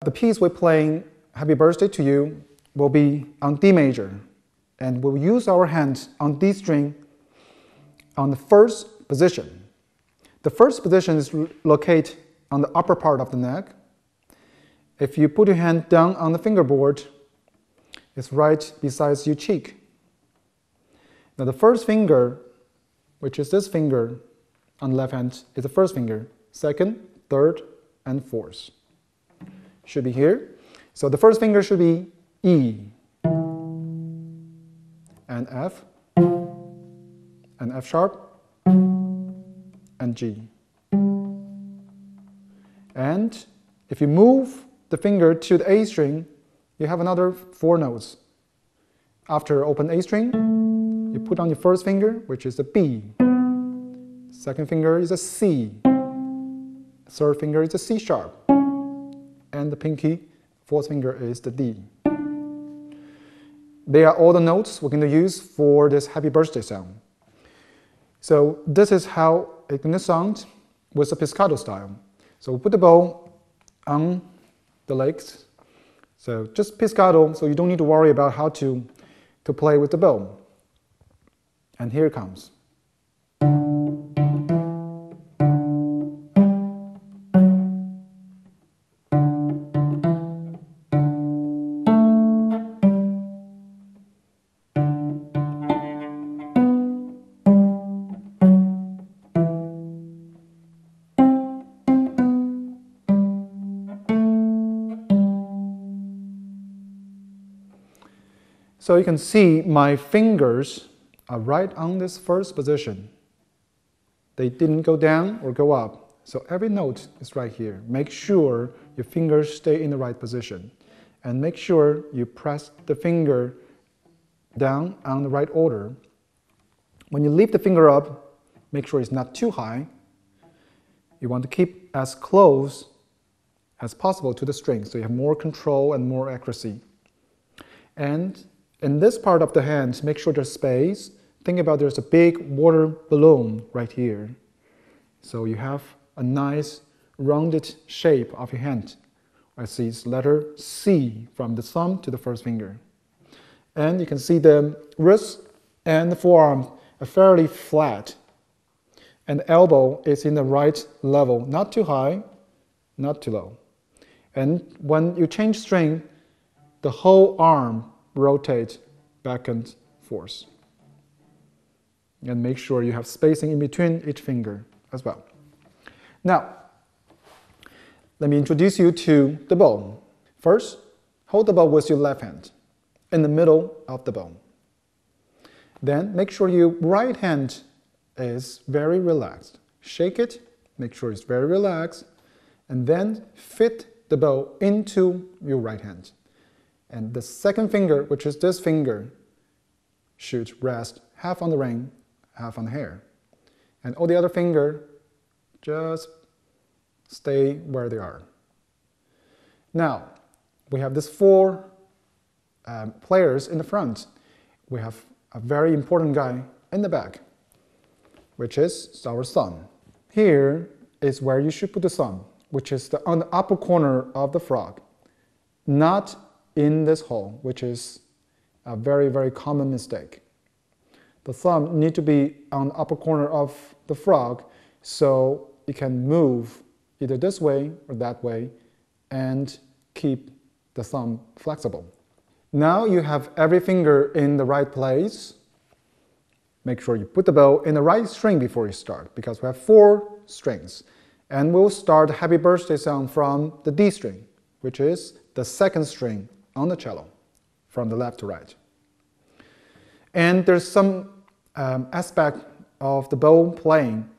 The piece we're playing, Happy Birthday to You, will be on D major, and we'll use our hand on D string on the first position. The first position is located on the upper part of the neck. If you put your hand down on the fingerboard, it's right beside your cheek. Now the first finger, which is this finger on the left hand, is the first finger. Second, third, and fourth should be here. So the first finger should be E, and F, and F sharp, and G. And if you move the finger to the A string, you have another 4 notes. After open A string, you put on your first finger, which is the B. Second finger is a C. Third finger is a C sharp. And the pinky, fourth finger is the D. They are all the notes we're going to use for this Happy Birthday song. So this is how it's going to sound with the pizzicato style. So put the bow on the legs. So just pizzicato, so you don't need to worry about how to play with the bow. And here it comes. So you can see my fingers are right on this first position. They didn't go down or go up. So every note is right here. Make sure your fingers stay in the right position. And make sure you press the finger down on the right order. When you lift the finger up, make sure it's not too high. You want to keep as close as possible to the string so you have more control and more accuracy. And in this part of the hand, make sure there's space. Think about there's a big water balloon right here. So you have a nice rounded shape of your hand. I see it's letter C from the thumb to the first finger. And you can see the wrist and the forearm are fairly flat. And the elbow is in the right level, not too high, not too low. And when you change string, the whole arm rotate back and forth. And make sure you have spacing in between each finger as well. Now, let me introduce you to the bow. First, hold the bow with your left hand in the middle of the bow. Then make sure your right hand is very relaxed. Shake it, make sure it's very relaxed, and then fit the bow into your right hand. And the second finger, which is this finger, should rest half on the ring, half on the hair. And all the other finger just stay where they are. Now, we have these 4 players in the front. We have a very important guy in the back, which is our thumb. Here is where you should put the thumb, which is on the upper corner of the frog, not in this hole, which is a very, very common mistake. The thumb needs to be on the upper corner of the frog so it can move either this way or that way and keep the thumb flexible. Now you have every finger in the right place. Make sure you put the bow in the right string before you start, because we have 4 strings. And we'll start the Happy Birthday song from the D string, which is the second string on the cello, from the left to right. And there's some aspect of the bow playing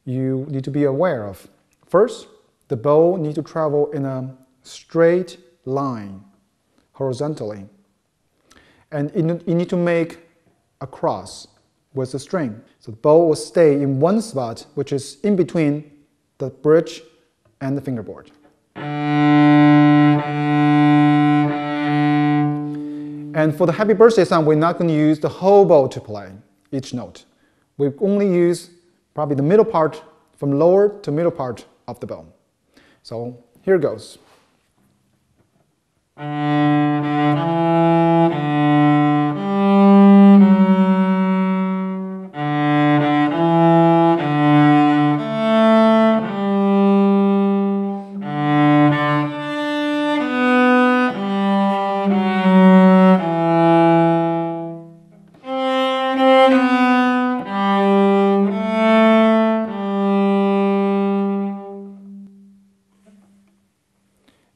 you need to be aware of. First, the bow needs to travel in a straight line, horizontally. And you need to make a cross with the string. So the bow will stay in one spot, which is in between the bridge and the fingerboard. And for the Happy Birthday song, we're not going to use the whole bow to play each note. We only use probably the middle part, from lower to middle part of the bow. So here goes.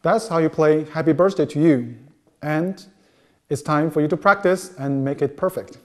That's how you play Happy Birthday to You. And it's time for you to practice and make it perfect.